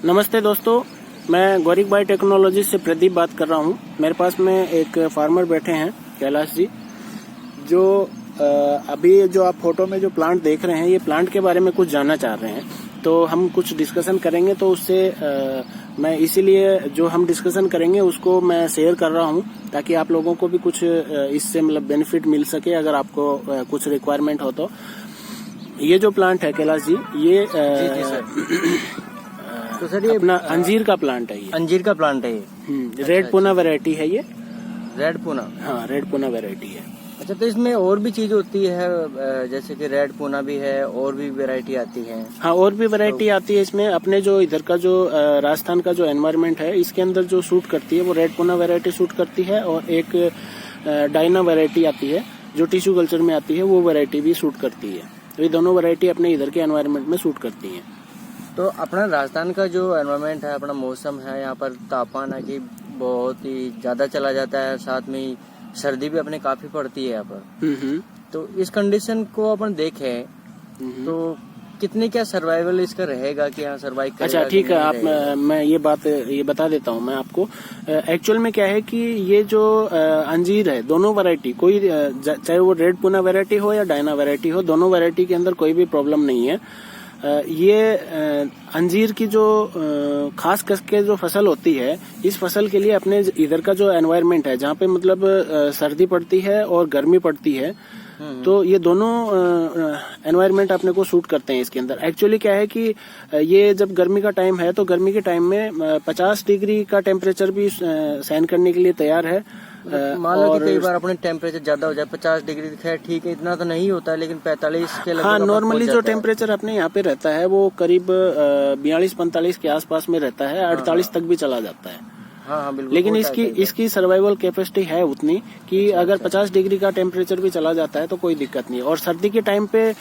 नमस्ते दोस्तों, मैं गौरिक बायो टेक्नोलॉजी से प्रदीप बात कर रहा हूँ। मेरे पास में एक फार्मर बैठे हैं, कैलाश जी, जो अभी जो आप फोटो में जो प्लांट देख रहे हैं, ये प्लांट के बारे में कुछ जानना चाह रहे हैं। तो हम कुछ डिस्कशन करेंगे, तो उससे मैं इसीलिए जो हम डिस्कशन करेंगे उसको मैं शेयर कर रहा हूँ, ताकि आप लोगों को भी कुछ इससे मतलब बेनिफिट मिल सके, अगर आपको कुछ रिक्वायरमेंट हो तो। ये जो प्लांट है कैलाश जी, ये तो सर ये अपना अंजीर का प्लांट है। ये अंजीर का प्लांट है ये। रेड पूना वैरायटी है ये। रेड पूना, हाँ, रेड पूना वैरायटी है। अच्छा, तो इसमें और भी चीज होती है, जैसे कि रेड पूना भी है, और भी वैरायटी आती है? हाँ, और भी वैरायटी आती है इसमें। अपने जो इधर का जो राजस्थान का जो एनवायरनमेंट है, इसके अंदर जो सूट करती है वो रेड पूना वैरायटी सूट करती है, और एक डायना वैरायटी आती है जो टिश्यू कल्चर में आती है, वो वैरायटी भी सूट करती है। तो ये दोनों वैरायटी अपने इधर के एनवायरनमेंट में सूट करती है। तो अपना राजस्थान का जो एनवायरनमेंट है, अपना मौसम है, यहाँ पर तापमान है कि बहुत ही ज्यादा चला जाता है, साथ में ही सर्दी भी अपने काफी पड़ती है यहाँ पर। तो इस कंडीशन को अपन देखें तो कितने क्या सर्वाइवल इसका रहेगा कि यहाँ सर्वाइव करेगा? अच्छा, ठीक है, आप मैं ये बता देता हूँ मैं आपको। एक्चुअल में क्या है कि ये जो अंजीर है, दोनों वैरायटी, कोई चाहे वो रेड पूना वैरायटी हो या डायना वैरायटी हो, दोनों वैरायटी के अंदर कोई भी प्रॉब्लम नहीं है। ये अंजीर की जो खास करके जो फसल होती है, इस फसल के लिए अपने इधर का जो एनवायरनमेंट है, जहाँ पे मतलब सर्दी पड़ती है और गर्मी पड़ती है, तो ये दोनों एनवायरनमेंट अपने को सूट करते हैं इसके अंदर। एक्चुअली क्या है कि ये जब गर्मी का टाइम है, तो गर्मी के टाइम में 50 डिग्री का टेम्परेचर भी सहन करने के लिए तैयार है। मान लो कि कई बार अपने टेम्परेचर ज्यादा हो जाए, 50 डिग्री, खैर ठीक है, इतना तो नहीं होता, लेकिन 45 के लगभग। हाँ, नॉर्मली जो टेम्परेचर अपने यहाँ पे रहता है वो करीब 42-45 के आसपास में रहता है, 48 तक भी चला जाता है। हाँ, बिल्कुल। लेकिन इसकी सर्वाइवल कैपेसिटी है उतनी कि अगर 50 डिग्री का टेम्परेचर भी चला जाता है तो कोई दिक्कत नहीं है। और सर्दी के टाइम पे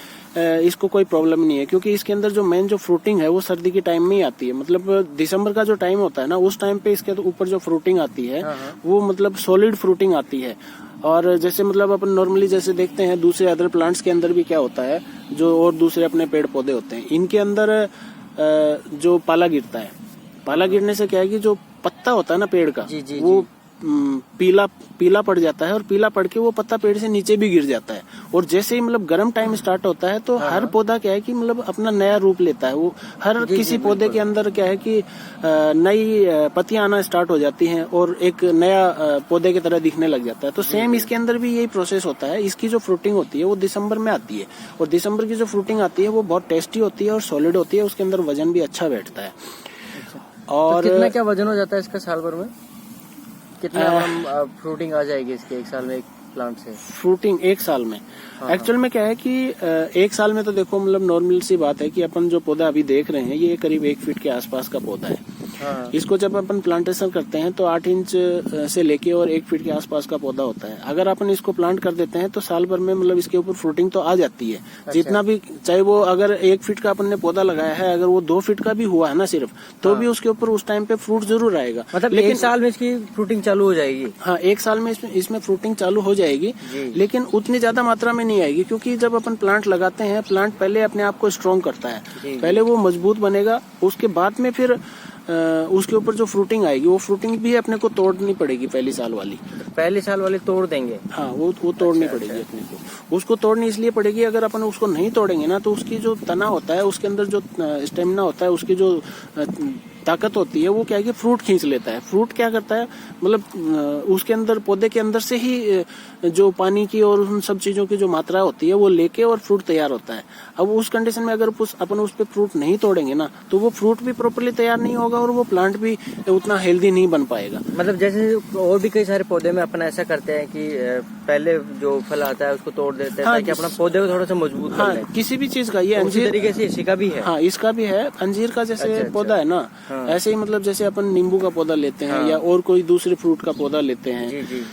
इसको कोई प्रॉब्लम नहीं है, क्योंकि इसके अंदर जो मेन जो फ्रूटिंग है वो सर्दी के टाइम में ही आती है। मतलब दिसंबर का जो टाइम होता है ना, उस टाइम पे इसके ऊपर जो फ्रूटिंग आती है वो मतलब सॉलिड फ्रूटिंग आती है। और जैसे मतलब अपन नॉर्मली जैसे देखते हैं दूसरे अदर प्लांट्स के अंदर भी क्या होता है, जो और दूसरे अपने पेड़ पौधे होते हैं, इनके अंदर जो पाला गिरता है, पाला गिरने से क्या है कि जो पत्ता होता है ना पेड़ का, वो पीला पड़ जाता है, और पीला पड़ के वो पत्ता पेड़ से नीचे भी गिर जाता है। और जैसे ही मतलब गर्म टाइम स्टार्ट होता है, तो हर पौधा क्या है कि मतलब अपना नया रूप लेता है। वो हर किसी पौधे के अंदर क्या है कि नई पत्तियां आना स्टार्ट हो जाती हैं, और एक नया पौधे की तरह दिखने लग जाता है। तो सेम इसके अंदर भी यही प्रोसेस होता है। इसकी जो फ्रूटिंग होती है वो दिसंबर में आती है, और दिसंबर की जो फ्रूटिंग आती है वो बहुत टेस्टी होती है और सॉलिड होती है। उसके अंदर वजन भी अच्छा बैठता है। और तो कितना क्या वजन हो जाता है इसका साल भर में? कितना फ्रूटिंग आ जाएगी इसके एक साल में, एक प्लांट से? फ्रूटिंग एक साल में एक्चुअल में क्या है कि एक साल में तो देखो मतलब नॉर्मल सी बात है कि अपन जो पौधा अभी देख रहे हैं, ये करीब 1 फीट के आसपास का पौधा है। इसको जब अपन प्लांटेशन करते हैं तो 8 इंच से लेके और 1 फीट के आसपास का पौधा होता है। अगर अपन इसको प्लांट कर देते हैं तो साल भर में मतलब इसके ऊपर फ्रूटिंग तो आ जाती है। जितना भी, चाहे वो अगर 1 फीट का अपन ने पौधा लगाया है, अगर वो 2 फीट का भी हुआ है ना सिर्फ, तो भी उसके ऊपर उस टाइम पे फ्रूट जरूर आएगा। मतलब लेकिन 1 साल में इसकी फ्रूटिंग चालू हो जाएगी? हाँ, 1 साल में इसमें फ्रूटिंग चालू हो जाएगी, लेकिन उतनी ज्यादा मात्रा में नहीं आएगी, क्योंकि जब अपन प्लांट लगाते हैं, प्लांट पहले अपने आप को स्ट्रॉन्ग करता है, पहले वो मजबूत बनेगा, उसके बाद में फिर उसके ऊपर जो फ्रूटिंग आएगी, वो फ्रूटिंग भी अपने को तोड़नी पड़ेगी। पहली साल वाली तोड़ देंगे। हाँ, वो तोड़नी पड़ेगी अपने को। उसको तोड़नी इसलिए पड़ेगी, अगर अपन उसको नहीं तोड़ेंगे ना, तो उसकी जो तना होता है, उसके अंदर जो स्टेमिना होता है, उसकी जो ताकत होती है, वो क्या है कि फ्रूट खींच लेता है। फ्रूट क्या करता है, मतलब उसके अंदर, पौधे के अंदर से ही जो पानी की और उन सब चीजों की जो मात्रा होती है वो लेके और फ्रूट तैयार होता है। अब उस कंडीशन में अगर अपन उस पे फ्रूट नहीं तोड़ेंगे ना, तो वो फ्रूट भी प्रॉपर्ली तैयार नहीं होगा और वो प्लांट भी उतना हेल्दी नहीं बन पाएगा। मतलब जैसे और भी कई सारे पौधे में अपन ऐसा करते हैं कि पहले जो फल आता है उसको तोड़ देते हैं, ताकि अपना पौधे को थोड़ा सा मजबूत कर ले। किसी भी चीज का, ये अंजीर तरीके से इसी का भी है। हाँ, इसका भी है। अंजीर का जैसे पौधा है ना, ऐसे ही मतलब जैसे अपन नींबू का पौधा लेते हैं, या और कोई दूसरे फ्रूट का पौधा लेते हैं।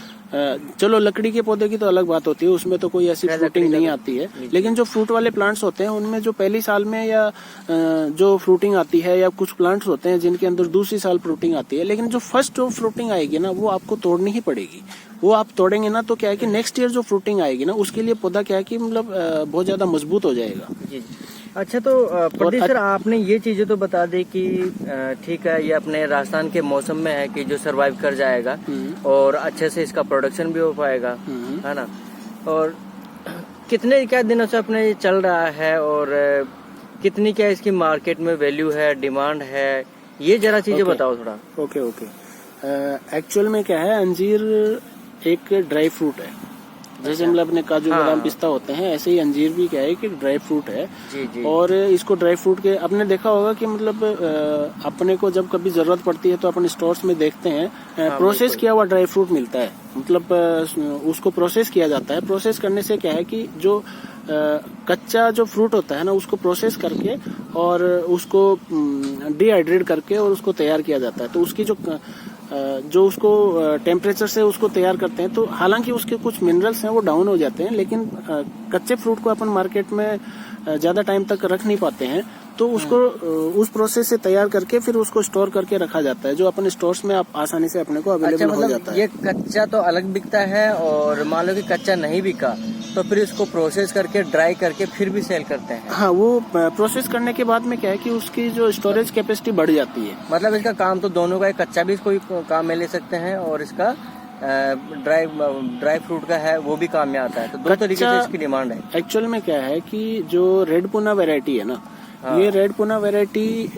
चलो, लकड़ी के पौधे की तो अलग बात होती है, उसमें तो कोई ऐसी फ्रूटिंग नहीं आती है। लेकिन जो फ्रूट वाले प्लांट्स होते हैं, उनमें जो पहली साल में या जो फ्रूटिंग आती है, या कुछ प्लांट्स होते हैं जिनके अंदर दूसरी साल फ्रूटिंग आती है, लेकिन जो फर्स्ट जो फ्रूटिंग आएगी ना, वो आपको तोड़नी ही पड़ेगी। वो आप तोड़ेंगे ना तो क्या है कि नेक्स्ट ईयर जो फ्रूटिंग आएगी ना, उसके लिए पौधा क्या है कि मतलब बहुत ज्यादा मजबूत हो जाएगा। अच्छा, तो प्रदीप सर, आपने ये चीजें तो बता दी कि ठीक है, ये अपने राजस्थान के मौसम में है कि जो सरवाइव कर जाएगा और अच्छे से इसका प्रोडक्शन भी हो पाएगा, है ना। और कितने क्या दिनों से अपने ये चल रहा है और कितनी क्या इसकी मार्केट में वैल्यू है, डिमांड है, ये जरा चीजें बताओ थोड़ा। ओके एक्चुअल में क्या है, अंजीर एक ड्राई फ्रूट है। जैसे मतलब अपने काजू बादाम पिस्ता होते हैं, ऐसे ही अंजीर भी क्या है कि ड्राई फ्रूट है। जी। और इसको ड्राई फ्रूट के आपने देखा होगा कि मतलब अपने को जब कभी जरूरत पड़ती है तो अपन स्टोर्स में देखते हैं प्रोसेस किया हुआ ड्राई फ्रूट मिलता है। मतलब उसको प्रोसेस किया जाता है। प्रोसेस करने से क्या है कि जो कच्चा जो फ्रूट होता है ना, उसको प्रोसेस करके और उसको डिहाइड्रेट करके और उसको तैयार किया जाता है। तो उसकी जो उसको टेम्परेचर से उसको तैयार करते हैं, तो हालांकि उसके कुछ मिनरल्स हैं वो डाउन हो जाते हैं, लेकिन कच्चे फ्रूट को अपन मार्केट में ज्यादा टाइम तक रख नहीं पाते हैं। तो उसको उस प्रोसेस से तैयार करके फिर उसको स्टोर करके रखा जाता है, जो अपन स्टोर्स में आप आसानी से अपने को अवेलेबल मतलब हो जाता है। ये कच्चा तो अलग बिकता है, और मान लो कि कच्चा नहीं बिका तो फिर इसको प्रोसेस करके ड्राई करके फिर भी सेल करते हैं। हाँ, वो प्रोसेस करने के बाद में क्या है कि उसकी जो स्टोरेज कैपेसिटी बढ़ जाती है। मतलब इसका काम तो दोनों का है, कच्चा भी कोई काम में ले सकते हैं और इसका ड्राई फ्रूट का है वो भी काम में आता है। तो दो तरीके से इसकी डिमांड है। एक्चुअल में क्या है कि जो रेड पूना वैरायटी है ना, ये रेड पूना वैरायटी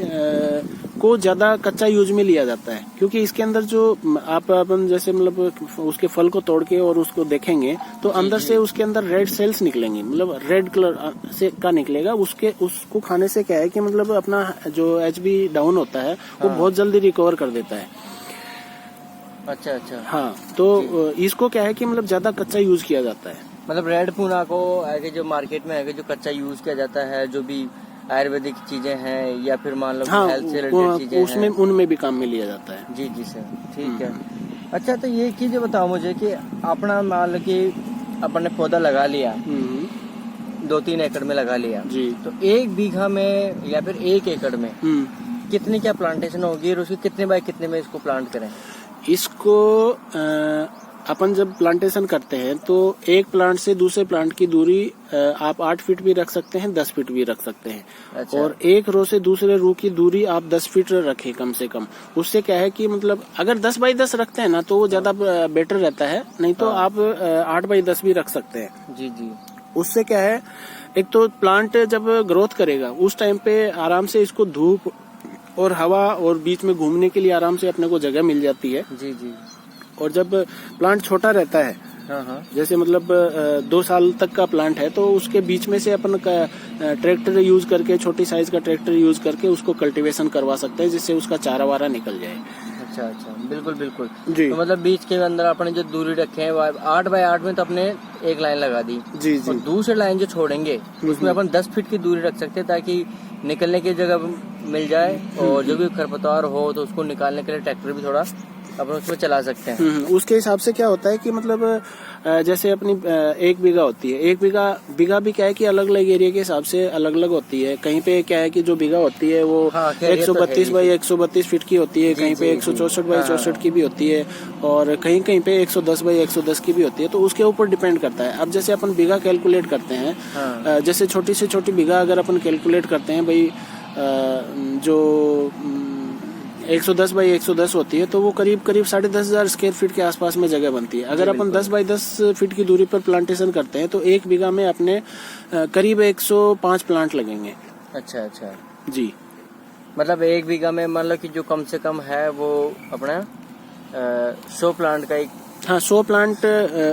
को ज्यादा कच्चा यूज में लिया जाता है, क्योंकि इसके अंदर जो अपन जैसे मतलब उसके फल को तोड़ के और उसको देखेंगे तो अंदर से उसके अंदर रेड सेल्स निकलेंगे, मतलब रेड कलर से का निकलेगा। उसको खाने से क्या है कि मतलब अपना जो HB डाउन होता है वो बहुत जल्दी रिकवर कर देता है। अच्छा। हाँ, तो इसको क्या है कि मतलब ज्यादा कच्चा यूज किया जाता है। मतलब रेड पूना को आगे जो मार्केट में आगे जो कच्चा यूज किया जाता है, जो भी आयुर्वेदिक चीजें हैं या फिर मान लो हेल्थ से रिलेटेड चीजें उसमें उनमें भी काम में लिया जाता है। जी सर, ठीक है। अच्छा, तो ये चीजें बताओ मुझे कि अपना मान लो कि अपन ने पौधा लगा लिया, 2-3 एकड़ में लगा लिया जी, तो 1 बीघा में या फिर 1 एकड़ में कितनी क्या प्लांटेशन होगी और उसके कितने बाय कितने में इसको प्लांट करें? इसको अपन जब प्लांटेशन करते हैं तो एक प्लांट से दूसरे प्लांट की दूरी आप 8 फीट भी रख सकते हैं, 10 फीट भी रख सकते हैं। अच्छा। और एक रो से दूसरे रो की दूरी आप 10 फीट रखें कम से कम। उससे क्या है कि मतलब अगर 10 बाई 10 रखते हैं ना तो वो ज्यादा बेटर रहता है, नहीं तो आप 8 बाई 10 भी रख सकते हैं। जी। उससे क्या है, एक तो प्लांट जब ग्रोथ करेगा उस टाइम पे आराम से इसको धूप और हवा और बीच में घूमने के लिए आराम से अपने को जगह मिल जाती है। जी। और जब प्लांट छोटा रहता है, जैसे मतलब 2 साल तक का प्लांट है, तो उसके बीच में से अपन ट्रैक्टर यूज करके, छोटी साइज का ट्रैक्टर यूज करके उसको कल्टीवेशन करवा सकते हैं, जिससे उसका चारा वारा निकल जाए। अच्छा, बिल्कुल जी। तो मतलब बीच के अंदर अपने जो दूरी रखे हैं 8 बाय 8 में तो अपने एक लाइन लगा दी। जी। और दूसरी लाइन जो छोड़ेंगे उसमें अपन 10 फीट की दूरी रख सकते हैं, ताकि निकलने की जगह मिल जाए और जो भी खरपतवार हो तो उसको निकालने के लिए ट्रैक्टर भी थोड़ा अपन उसमें चला सकते हैं। उसके हिसाब से क्या होता है कि मतलब जैसे अपनी 1 बीघा होती है, 1 बीघा भी क्या है कि अलग अलग एरिया के हिसाब से अलग अलग होती है। कहीं पे क्या है कि जो बीघा होती है वो 132 बाई 132 फीट की होती है, कहीं पे 164 बाई 64 की भी होती है, और कहीं पे 110 बाई 110 की भी होती है। तो उसके ऊपर डिपेंड करता है। अब जैसे अपन बीघा कैलकुलेट करते हैं, जैसे छोटी से छोटी बीघा अगर अपन कैलकुलेट करते हैं भाई, जो 110 बाई 110 होती है, तो वो करीब 10,500 स्क्वायर फीट के आसपास में जगह बनती है। अगर अपन 10 बाई 10 फीट की दूरी पर प्लांटेशन करते हैं तो 1 बीघा में अपने करीब 105 प्लांट लगेंगे। अच्छा जी। मतलब 1 बीघा में मान लो कि जो कम से कम है वो अपना 100 प्लांट का एक। हाँ, 100 प्लांट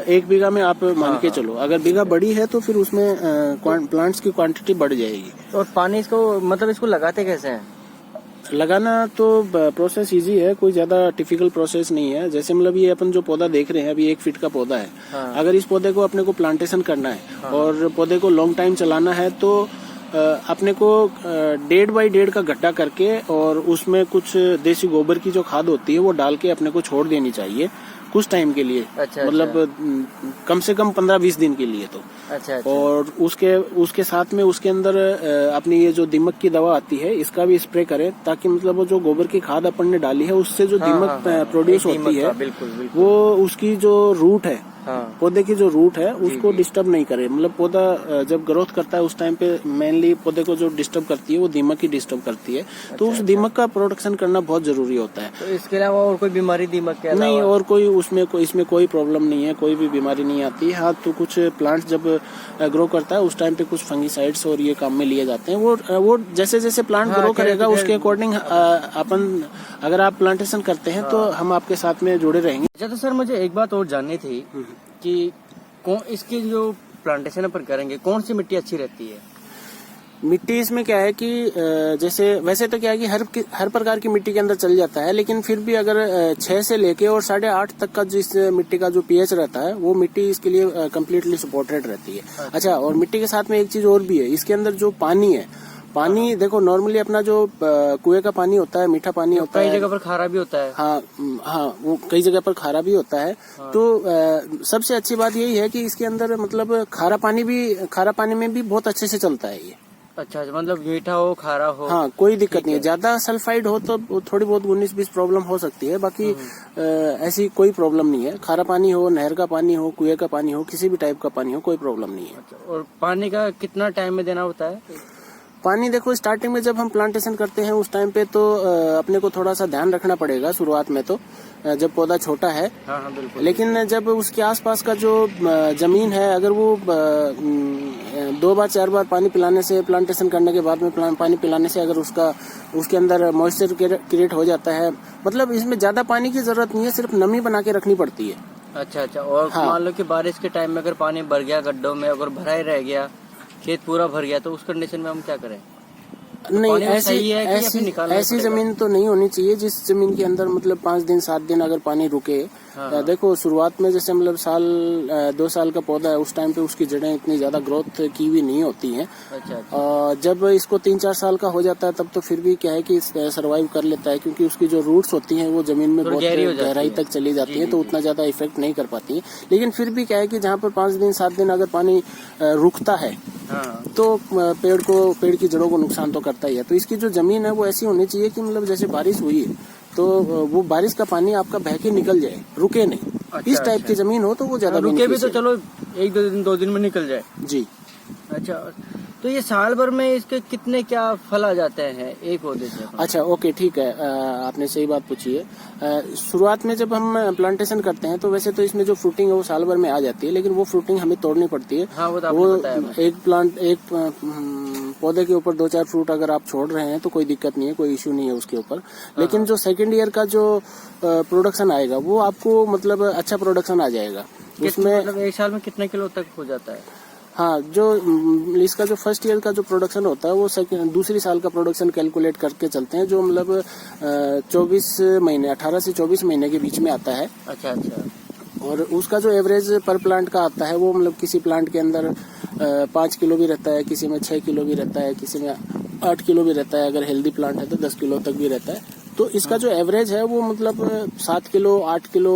1 बीघा में आप मान के चलो। अगर बीघा बड़ी है तो फिर उसमें प्लांट्स की क्वांटिटी बढ़ जाएगी। और पानी इसको मतलब इसको लगाते कैसे हैं? लगाना तो प्रोसेस इजी है, कोई ज्यादा डिफिकल्ट प्रोसेस नहीं है। जैसे मतलब ये अपन जो पौधा देख रहे हैं अभी 1 फीट का पौधा है। अगर इस पौधे को अपने को प्लांटेशन करना है और पौधे को लॉन्ग टाइम चलाना है तो अपने को 1.5 बाई 1.5 का गड्ढा करके और उसमें कुछ देसी गोबर की जो खाद होती है वो डाल के अपने को छोड़ देनी चाहिए कुछ टाइम के लिए। मतलब कम से कम 15-20 दिन के लिए तो। अच्छा। और उसके साथ में उसके अंदर अपनी ये जो दीमक की दवा आती है इसका भी स्प्रे करें, ताकि मतलब वो जो गोबर की खाद अपन ने डाली है उससे जो दीमक प्रोड्यूस होती है बिल्कुल। वो उसकी जो रूट है हाँ। पौधे की जो रूट है उसको डिस्टर्ब नहीं करे। मतलब पौधा जब ग्रोथ करता है उस टाइम पे मेनली पौधे को जो डिस्टर्ब करती है वो दीमक ही डिस्टर्ब करती है। तो उस दीमक का प्रोटेक्शन करना बहुत जरूरी होता है। तो इसके अलावा और कोई बीमारी दीमक के अलावा? नहीं, और कोई इसमें कोई प्रॉब्लम नहीं है, कोई भी बीमारी नहीं आती है। हाँ, तो कुछ प्लांट जब ग्रो करता है उस टाइम पे कुछ फंगीसाइड्स और ये काम में लिए जाते हैं। वो जैसे जैसे प्लांट ग्रो करेगा उसके अकॉर्डिंग अपन अगर आप प्लांटेशन करते हैं तो हम आपके साथ में जुड़े रहेंगे। अच्छा, तो सर मुझे एक बात और जाननी थी कि इसकी जो प्लांटेशन अपन करेंगे कौन सी मिट्टी अच्छी रहती है? मिट्टी इसमें क्या है कि जैसे वैसे तो क्या है कि हर प्रकार की मिट्टी के अंदर चल जाता है, लेकिन फिर भी अगर 6 से लेके और 8.5 तक का जिस मिट्टी का जो पीएच रहता है वो मिट्टी इसके लिए कम्प्लीटली सपोर्टेड रहती है। अच्छा, और मिट्टी के साथ में एक चीज और भी है, इसके अंदर जो पानी है, पानी देखो नॉर्मली अपना जो कुएं का पानी होता है मीठा पानी होता है, कई जगह पर खारा भी होता है। हाँ, वो कई जगह पर खारा भी होता है। तो सबसे अच्छी बात यही है कि इसके अंदर मतलब खारा पानी में भी बहुत अच्छे से चलता है ये। अच्छा, मतलब मीठा हो खारा हो, हाँ, कोई दिक्कत नहीं है। ज्यादा सल्फाइड हो तो थोड़ी बहुत 19-20 प्रॉब्लम हो सकती है, बाकी ऐसी कोई प्रॉब्लम नहीं है। खारा पानी हो, नहर का पानी हो, कुएं का पानी हो, किसी भी टाइप का पानी हो, कोई प्रॉब्लम नहीं है। अच्छा, और पानी का कितना टाइम में देना होता है? पानी देखो स्टार्टिंग में जब हम प्लांटेशन करते हैं उस टाइम पे तो अपने को थोड़ा सा ध्यान रखना पड़ेगा शुरुआत में, तो जब पौधा छोटा है। हाँ, बिल्कुल। लेकिन जब उसके आसपास का जो जमीन है अगर वो 2 बार 4 बार पानी पिलाने से, प्लांटेशन करने के बाद में पानी पिलाने से अगर उसके अंदर मॉइस्चर क्रिएट हो जाता है, मतलब इसमें ज्यादा पानी की जरूरत नहीं है, सिर्फ नमी बना के रखनी पड़ती है। अच्छा, और हाँ। मान लो कि बारिश के टाइम में अगर पानी भर गया गड्ढों में, अगर भरा ही रह गया, खेत पूरा भर गया, तो उस कंडीशन में हम क्या करें? नहीं, ऐसी जमीन तो नहीं होनी चाहिए जिस जमीन के अंदर मतलब 5 दिन 7 दिन अगर पानी रुके। हाँ। देखो शुरुआत में जैसे मतलब 2 साल का पौधा है उस टाइम पे उसकी जड़ें इतनी ज्यादा ग्रोथ की हुई नहीं होती हैं। अच्छा। जब इसको 3-4 साल का हो जाता है तब तो फिर भी क्या है कि सर्वाइव कर लेता है, क्योंकि उसकी जो रूट्स होती हैं वो जमीन में बहुत गहराई तक चली जाती है, तो उतना ज्यादा इफेक्ट नहीं कर पाती है। लेकिन फिर भी क्या है कि जहाँ पर 5 दिन 7 दिन अगर पानी रुकता है तो पेड़ की जड़ों को नुकसान तो करता ही है। तो इसकी जो जमीन है वो ऐसी होनी चाहिए कि मतलब जैसे बारिश हुई है तो वो बारिश का पानी आपका बह के निकल जाए, रुके नहीं। अच्छा, इस टाइप की जमीन हो तो वो ज्यादा रुके भी तो चलो 1-2 दिन में निकल जाए। जी। अच्छा, तो ये साल भर में इसके कितने क्या फल आ जाते हैं एक पौधे से? अच्छा, ओके, ठीक है, आपने सही बात पूछी है। शुरुआत में जब हम प्लांटेशन करते हैं तो वैसे तो इसमें जो फ्रूटिंग है वो साल भर में आ जाती है, लेकिन वो फ्रूटिंग हमें तोड़नी पड़ती है। हाँ, वो एक पौधे के ऊपर 2-4 फ्रूट अगर आप छोड़ रहे हैं तो कोई दिक्कत नहीं है, कोई इश्यू नहीं है उसके ऊपर। लेकिन जो सेकेंड ईयर का जो प्रोडक्शन आएगा वो आपको मतलब अच्छा प्रोडक्शन आ जाएगा उसमें। मतलब एक साल में कितने किलो तक हो जाता है? हाँ, जो इसका जो फर्स्ट ईयर का जो प्रोडक्शन होता है वो दूसरी साल का प्रोडक्शन कैलकुलेट करके चलते हैं, जो मतलब 24 महीने 18 से 24 महीने के बीच में आता है। अच्छा। और उसका जो एवरेज पर प्लांट का आता है वो मतलब किसी प्लांट के अंदर 5 किलो भी रहता है, किसी में 6 किलो भी रहता है, किसी में 8 किलो भी रहता है। अगर हेल्दी प्लांट है तो 10 किलो तक भी रहता है। तो इसका जो एवरेज है वो मतलब 7 किलो 8 किलो,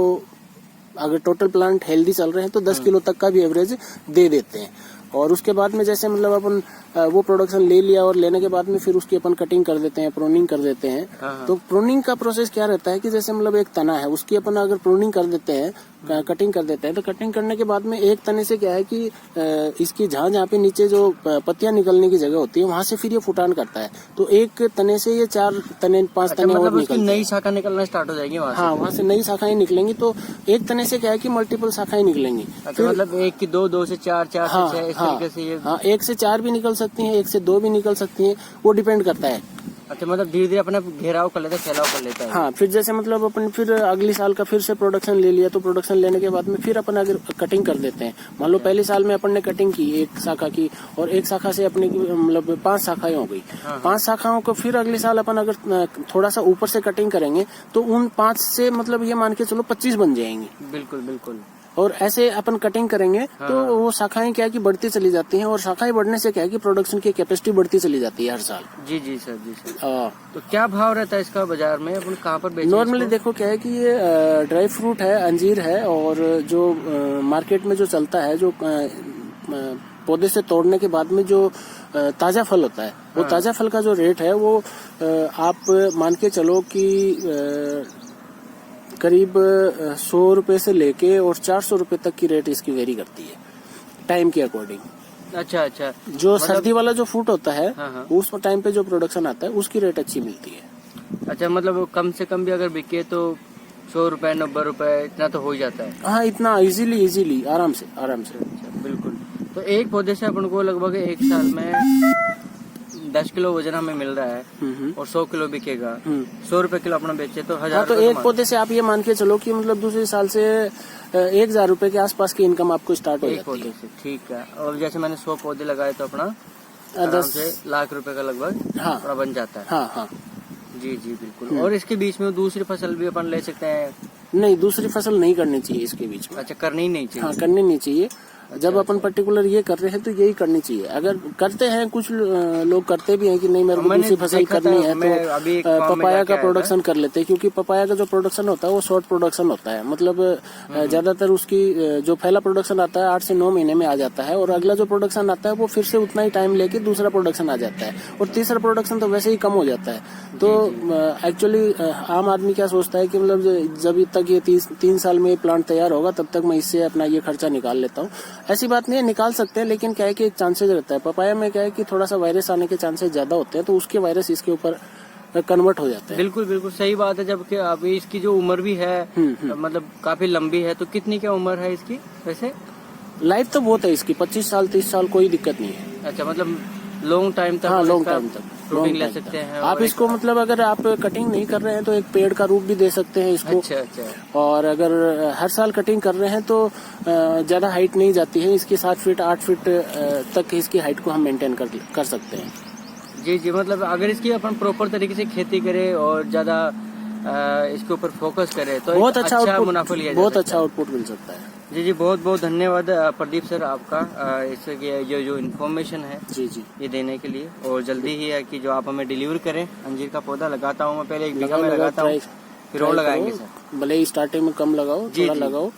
अगर टोटल प्लांट हेल्दी चल रहे हैं तो 10 किलो तक का भी एवरेज दे देते हैं। और उसके बाद में जैसे मतलब अपन वो प्रोडक्शन ले लिया और लेने के बाद में फिर उसकी अपन कटिंग कर देते हैं, प्रूनिंग कर देते हैं। तो प्रूनिंग का प्रोसेस क्या रहता है कि जैसे मतलब एक तना है उसकी अपन अगर प्रूनिंग कर देते हैं, कटिंग कर देते हैं, तो कटिंग करने के बाद में एक तने से क्या है कि इसकी जहाँ पे नीचे जो पत्तियां निकलने की जगह होती है वहां से फिर ये फुटान करता है। तो एक तने से ये 4 तने 5 तने और निकलती है, नई शाखा निकलना स्टार्ट हो जाएगी वहाँ। हाँ, वहाँ से नई शाखाएं निकलेंगी। तो एक तने से क्या है कि मल्टीपल शाखाएं निकलेंगी। अच्छा, मतलब 1 की 2, 2 से 4, 4 से 6, इस तरीके से ये। हाँ, 1 से 4 भी निकल सकती हैं, 1 से 2 भी निकल सकती हैं, वो डिपेंड करता है। अच्छा, मतलब धीरे धीरे अपना घेराव कर लेता है, फैलाव कर लेता है। हाँ, फिर जैसे मतलब अपन फिर अगली साल का फिर से प्रोडक्शन ले लिया तो प्रोडक्शन लेने के बाद में फिर अपन अगर कटिंग कर देते हैं, मान लो पहले साल में अपन ने कटिंग की 1 शाखा की और 1 शाखा से अपने मतलब 5 शाखाएं हो गई। 5 शाखाओं को फिर अगले साल अपन अगर थोड़ा सा ऊपर से कटिंग करेंगे तो उन 5 से मतलब ये मान के चलो 25 बन जाएंगी। बिल्कुल। और ऐसे अपन कटिंग करेंगे तो वो शाखाएं क्या है कि बढ़ती चली जाती हैं, और शाखाएं बढ़ने से क्या है कि प्रोडक्शन की कैपेसिटी बढ़ती चली जाती है हर साल। जी सर। तो क्या भाव रहता है इसका बाजार में, अपन कहाँ पर बेचते हैं? नॉर्मली देखो क्या है कि ये ड्राई फ्रूट है, अंजीर है, और जो मार्केट में जो चलता है, जो पौधे से तोड़ने के बाद में जो ताजा फल होता है, वो ताजा फल का जो रेट है वो आप मान के चलो कि करीब 100 रुपए से लेके और 400 रुपए तक की रेट इसकी वेरी करती है टाइम के अकॉर्डिंग। अच्छा अच्छा। जो सर्दी वाला जो फ्रूट होता है हाँ। उस टाइम पे जो प्रोडक्शन आता है उसकी रेट अच्छी मिलती है। अच्छा, मतलब कम से कम भी अगर बिके तो 100 रुपए 90 रुपए इतना तो हो ही जाता है। हाँ, इतना इजीली आराम से। अच्छा, बिल्कुल। तो एक पौधे से अपन को लगभग एक साल में 10 किलो वजन हमें मिल रहा है और 100 किलो बिकेगा। 100 रुपए किलो अपना बेचे तो 1000। हाँ, तो एक पौधे से आप ये मान के चलो कि मतलब दूसरे साल से 1000 रुपए के आसपास की इनकम आपको स्टार्ट हो एक जाती पौधे है। से, ठीक है। और जैसे मैंने 100 पौधे लगाए तो अपना 10 लाख रुपए का लगभग हाँ अपना बन जाता है। हाँ। जी जी बिल्कुल। और इसके बीच में दूसरी फसल भी अपन ले सकते हैं? नहीं, दूसरी फसल नहीं करनी चाहिए इसके बीच में। अच्छा, करनी ही नहीं चाहिए। हाँ, करनी नहीं चाहिए। जब अपन पर्टिकुलर ये कर रहे हैं तो यही करनी चाहिए। अगर करते हैं कुछ लोग करते भी हैं कि नहीं मेरे को दूसरी फसल करनी है तो पपाया का प्रोडक्शन कर लेते हैं, क्योंकि पपाया का जो प्रोडक्शन होता है वो शॉर्ट प्रोडक्शन होता है। मतलब ज्यादातर उसकी जो पहला प्रोडक्शन आता है 8 से 9 महीने में आ जाता है और अगला जो प्रोडक्शन आता है वो फिर से उतना ही टाइम लेके दूसरा प्रोडक्शन आ जाता है और तीसरा प्रोडक्शन तो वैसे ही कम हो जाता है। तो एक्चुअली आम आदमी क्या सोचता है कि मतलब जब तक ये 3 साल में प्लांट तैयार होगा तब तक मैं इससे अपना ये खर्चा निकाल लेता हूँ। ऐसी बात नहीं है, निकाल सकते हैं, लेकिन क्या है कि एक चांसेस रहता है। पपाया में क्या है कि थोड़ा सा वायरस आने के चांसेस ज्यादा होते हैं, तो उसके वायरस इसके ऊपर कन्वर्ट हो जाते हैं। बिल्कुल बिल्कुल सही बात है। जबकि अभी इसकी जो उम्र भी है मतलब काफी लंबी है, तो कितनी क्या उम्र है इसकी वैसे? लाइफ तो बहुत है इसकी, 25 साल 30 साल कोई दिक्कत नहीं है। अच्छा, मतलब लॉन्ग टाइम तक? हाँ, लॉन्ग टाइम तक फ्रूटिंग ले सकते हैं। आप इसको मतलब अगर आप कटिंग नहीं कर रहे हैं तो एक पेड़ का रूप भी दे सकते हैं इसको। अच्छा। और अगर हर साल कटिंग कर रहे हैं तो ज्यादा हाइट नहीं जाती है इसकी, 7 फीट 8 फीट तक इसकी हाइट को हम मेंटेन कर सकते हैं। जी जी, मतलब अगर इसकी अपन प्रॉपर तरीके से खेती करें और ज्यादा इसके ऊपर फोकस करें तो बहुत अच्छा मुनाफा लिया बहुत अच्छा आउटपुट मिल सकता है। जी जी, बहुत बहुत धन्यवाद प्रदीप सर आपका इसके जो इन्फॉर्मेशन है जी ये देने के लिए। और जल्दी ही है कि जो आप हमें डिलीवर करें। अंजीर का पौधा लगाता हूँ मैं, पहले 1 बीघा में लगाता हूँ, फिर और लगाएंगे सर। भले ही स्टार्टिंग में कम लगाओ, थोड़ा लगाओ,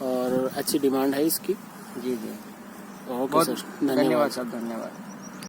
और अच्छी डिमांड है इसकी। जी जी, ओके सर, धन्यवाद सर, धन्यवाद।